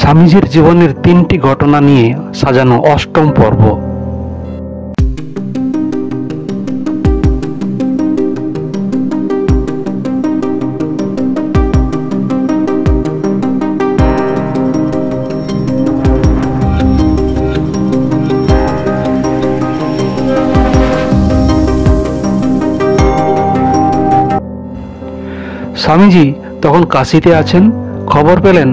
স্বামীজির জীবনের 3টি ঘটনা নিয়ে সাজানো 8ম পর্ব। স্বামীজি তখন কাশীতে আছেন। খবর পেলেন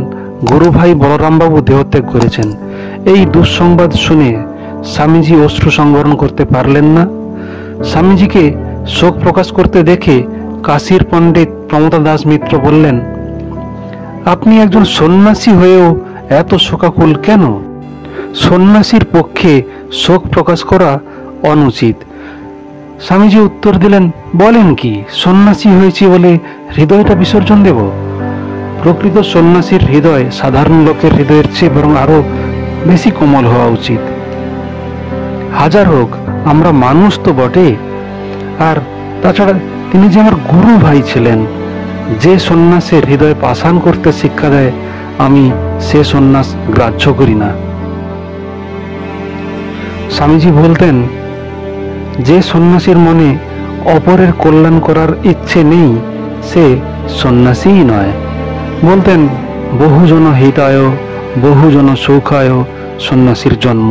গুরু ভাই বলরামবাবু দেহত্যাগ করেছেন। এই দুঃসংবাদ শুনে স্বামীজি অশ্রু সংবরণ করতে পারলেন না। স্বামীজিকে শোক প্রকাশ করতে দেখে কাশীর পণ্ডিত প্রমথা দাস মিত্র বললেন, আপনি একজন সন্ন্যাসী হয়েও এত শোকাকুল কেন? সন্ন্যাসীর পক্ষে শোক প্রকাশ করা অনুচিত। স্বামীজি উত্তর দিলেন, বলেন কি, সন্ন্যাসী হয়েছি বলে হৃদয়টা বিসর্জন দেব? প্রকৃত সন্ন্যাসীর হৃদয় সাধারণ লোকের হৃদয়ের চেয়ে বরং আরো বেশি কোমল হওয়া উচিত। হাজার হোক আমরা মানুষ তো বটে। আর তাছাড়া তিনি যে আমার গুরু ভাই ছিলেন, যে সন্ন্যাসের হৃদয় পাষাণ করতে শিক্ষা দেয়, আমি সে সন্ন্যাস গ্রাহ্য করি না। স্বামীজি বলতেন, যে সন্ন্যাসীর মনে অপরের কল্যাণ করার ইচ্ছে নেই সে সন্ন্যাসীই নয়। বলতেন, বহুজন হিতায় বহুজন সুখায় সন্ন্যাসীর জন্ম।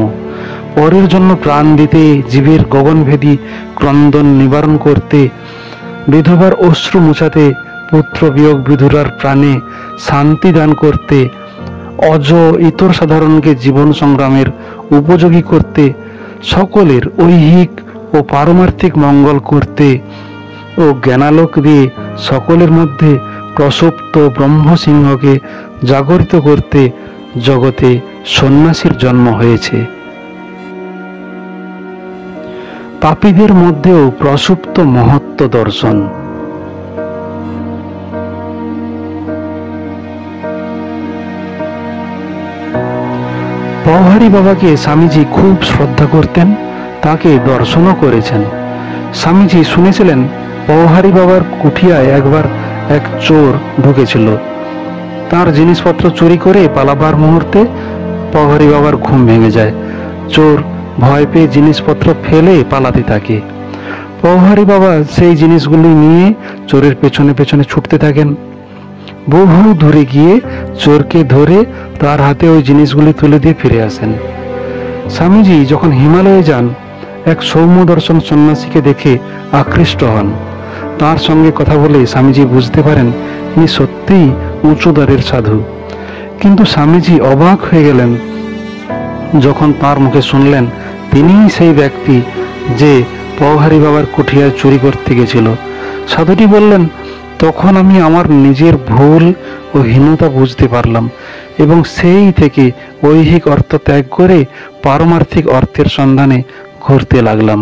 পরের জন্য প্রাণ দিতে, জীবের গগনভেদী ক্রন্দন নিবারণ করতে, বিধবার অশ্রু মুছাতে, পুত্র বিয়োগ বিধুরার প্রাণে শান্তি দান করতে, অজ ইতর সাধারণকে জীবন সংগ্রামের উপযোগী করতে, সকলের ঐহিক ও পারমার্থিক মঙ্গল করতে ও জ্ঞানালোক দিয়ে সকলের মধ্যে প্রসুপ্ত ব্রহ্মসিংহকে জাগরিত করতে জগতে সন্ন্যাসীর জন্ম হয়েছে। পাপীদের মধ্যেও প্রসুপ্ত মহত্ব দর্শন। পওহারী বাবাকে স্বামীজি খুব শ্রদ্ধা করতেন, তাকে দর্শনও করেছেন। স্বামীজি শুনেছিলেন পওহারী বাবার কুঠিয়ায় একবার এক চোর ঢুকেছিল। তার জিনিসপত্র চুরি করে পালাবার মুহূর্তে পওহারী বাবার ঘুম ভেঙে যায়। চোর ভয় পেয়ে জিনিসপত্র ফেলে পালাতে থাকে। পওহারী বাবা সেই জিনিসগুলি নিয়ে চোরের পেছনে পেছনে ছুটতে থাকেন। বহু দূরে গিয়ে চোরকে ধরে তার হাতে ওই জিনিসগুলি তুলে দিয়ে ফিরে আসেন। স্বামীজি যখন হিমালয়ে যান, এক সৌম্য দর্শন সন্ন্যাসীকে দেখে আকৃষ্ট হন। তার সঙ্গে কথা বলে স্বামীজি বুঝতে পারেন ইনি সত্যিই উঁচু দরের সাধু। কিন্তু স্বামীজি অবাক হয়ে গেলেন যখন তার মুখে শুনলেন তিনিই সেই ব্যক্তি যে পওহারী বাবার কুঠিয়ায় চুরি করতে গেছিল। সাধুটি বললেন, তখন আমি আমার নিজের ভুল ও হীনতা বুঝতে পারলাম এবং সেই থেকে ঐহিক অর্থ ত্যাগ করে পারমার্থিক অর্থের সন্ধানে ঘুরতে লাগলাম।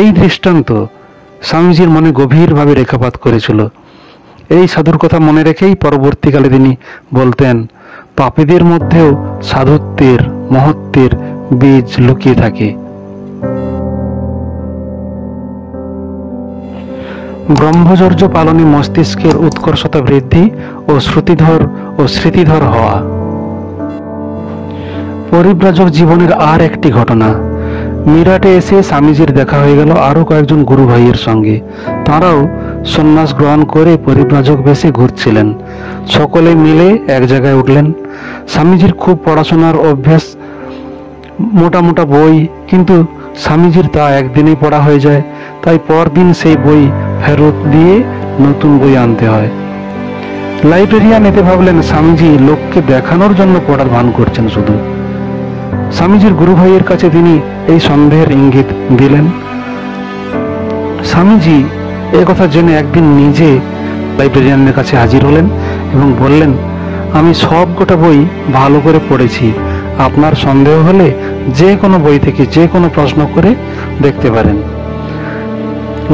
এই দৃষ্টান্ত স্বামীজির মনে গভীরভাবে রেখাপাত করেছিল। এই সাধুর কথা মনে রেখেই পরবর্তীকালে তিনি বলতেন, পাপীদের মধ্যেও সাধুত্বের মহত্বের বীজ লুকিয়ে থাকে। ব্রহ্মচর্য পালনে মস্তিষ্কের উৎকর্ষতা বৃদ্ধি ও স্মৃতিধর হওয়া। পরিব্রাজক জীবনের আর একটি ঘটনা। মিরাটে এসে স্বামীজির দেখা হয়ে গেল আরো কয়েকজন গুরু ভাইয়ের সঙ্গে। তাঁরাও সন্ন্যাস গ্রহণ করে পরিব্রাজক বেশে ঘুরছিলেন। সকলে মিলে এক জায়গায় উঠলেন। স্বামীজির খুব পড়াশোনার অভ্যাস, মোটা মোটা বই, কিন্তু স্বামীজির তা একদিনেই পড়া হয়ে যায়। তাই পরদিন সেই বই ফেরত দিয়ে নতুন বই আনতে হয়। লাইব্রেরিয়ান এতে ভাবলেন স্বামীজি লোককে দেখানোর জন্য পড়ার ভান করছেন শুধু। স্বামীজির গুরু ভাইয়ের কাছে তিনি এই সন্দেহের ইঙ্গিত দিলেন। স্বামীজি কথা জেনে একদিন নিজে লাইব্রেরিয়ানের কাছে হাজির হলেন এবং বললেন, আমি সব গোটা বই ভালো করে পড়েছি, আপনার সন্দেহ হলে যে কোনো বই থেকে যে কোনো প্রশ্ন করে দেখতে পারেন।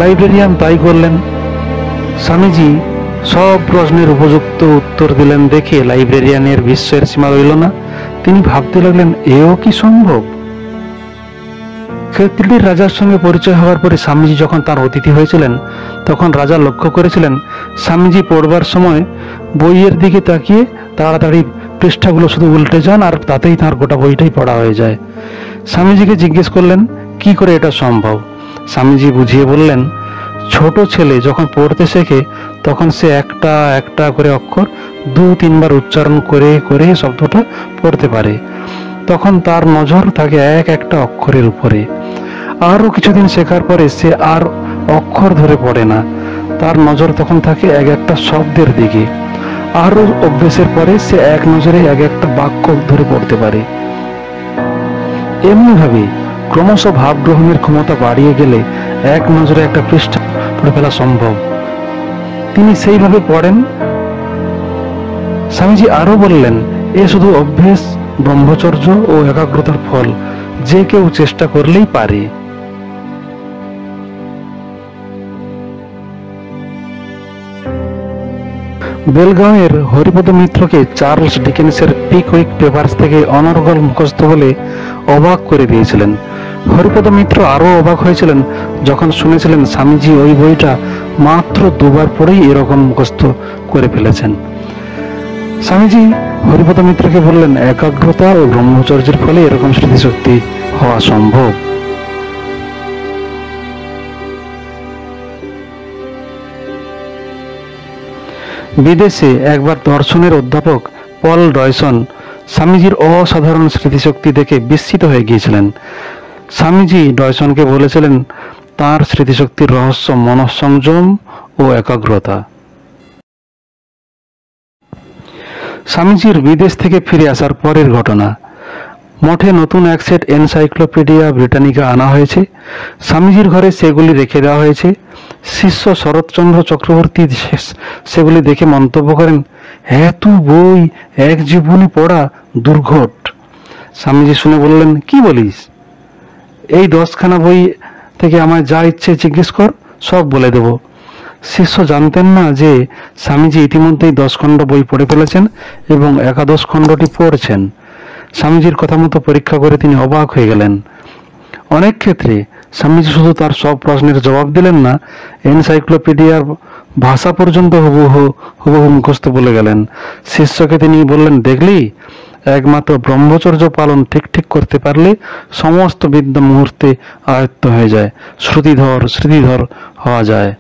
লাইব্রেরিয়ান তাই করলেন। স্বামীজি সব প্রশ্নের উপযুক্ত উত্তর দিলেন দেখে লাইব্রেরিয়ানের বিস্ময়ের সীমা রইল না। তিনি ভাবতে লাগলেন, এও কি সম্ভব? ক্ষেত্রটির রাজার সঙ্গে পরিচয় হওয়ার পরে স্বামীজি যখন তার অতিথি হয়েছিলেন, তখন রাজা লক্ষ্য করেছিলেন স্বামীজি পড়বার সময় বইয়ের দিকে তাকিয়ে তাড়াতাড়ি পৃষ্ঠাগুলো শুধু উল্টে যান আর তাতেই তার গোটা বইটাই পড়া হয়ে যায়। স্বামীজিকে জিজ্ঞেস করলেন কি করে এটা সম্ভব। স্বামীজি বুঝিয়ে বললেন, ছোট ছেলে যখন পড়তে শেখে তখন সে একটা একটা করে অক্ষর 2-3 বার উচ্চারণ করে করে শব্দটা পড়তে পারে। তখন তার নজর থাকে এক একটা অক্ষরের উপরে। আরও কিছুদিন শেখার পরে সে আর অক্ষর ধরে পড়ে না, তার নজর তখন থাকে এক একটা শব্দের দিকে। আরও অভ্যেসের পরে সে এক নজরে এক একটা বাক্য ধরে পড়তে পারে। এমনিভাবে ক্রমশ ভাব গ্রহণের ক্ষমতা বাড়িয়ে গেলে এক নজরে একটা পৃষ্ঠা পড়ে ফেলা সম্ভব। তিনি সেইভাবে পড়েন। স্বামীজি আরো বললেন, এ শুধু অভ্যেস, ব্রহ্মচর্য ও একাগ্রতার ফল, যে কেউ চেষ্টা করলেই পারে। বেলগাঁওয়ের হরিপদ মিত্রকে চার্লস ডিকেন্সের পিকউইক পেপারস থেকে অনর্গল মুখস্থ বলে অবাক করে দিয়েছিলেন। হরিপদ মিত্র আরও অবাক হয়েছিলেন যখন শুনেছিলেন স্বামীজি ওই বইটা মাত্র 2 বার পড়েই এরকম মুখস্থ করে ফেলেছেন। স্বামীজি হরিপদ মিত্রকে বললেন, একাগ্রতা ও ব্রহ্মচর্যের ফলে এরকম স্মৃতিশক্তি হওয়া সম্ভব। বিদেশে একবার দর্শনের অধ্যাপক পল ডয়সন স্বামীজির অসাধারণ স্মৃতিশক্তি দেখে বিস্মিত হয়ে গিয়েছিলেন। স্বামীজি ডয়সনকে বলেছিলেন তার স্মৃতিশক্তির রহস্য মনঃসংযম ও একাগ্রতা। স্বামীজির বিদেশ থেকে ফিরে আসার পরের ঘটনা। মঠে নতুন এক সেট এনসাইক্লোপিডিয়া ব্রিটানিকা আনা হয়েছে। স্বামীজির ঘরে সেগুলি রেখে দেওয়া হয়েছে। শিষ্য শরৎচন্দ্র চক্রবর্তী সেগুলি দেখে মন্তব্য করেন, এত বই এক জীবনে পড়া দুর্ঘট। স্বামীজি শুনে বললেন, কি বলিস? এই 10খানা বই থেকে আমায় যা ইচ্ছে জিজ্ঞেস কর, সব বলে দেব। শিষ্য জানতেন না যে স্বামীজি ইতিমধ্যেই 10 খণ্ড বই পড়ে ফেলেছেন এবং একাদশ খণ্ডটি পড়ছেন। স্বামীজির কথা মতো পরীক্ষা করে তিনি অবাক হয়ে গেলেন। অনেক ক্ষেত্রে স্বামীজি শুধু তার সব প্রশ্নের জবাব দিলেন না, এনসাইক্লোপিডিয়ার ভাষা পর্যন্ত হুবহু মুখস্থ বলে গেলেন। শিষ্যকে তিনি বললেন, দেখলি, একমাত্র ব্রহ্মচর্য পালন ঠিক করতে পারলে সমস্ত বিদ্যা মুহূর্তে আয়ত্ত হয়ে যায়, শ্রুতিধর হওয়া যায়।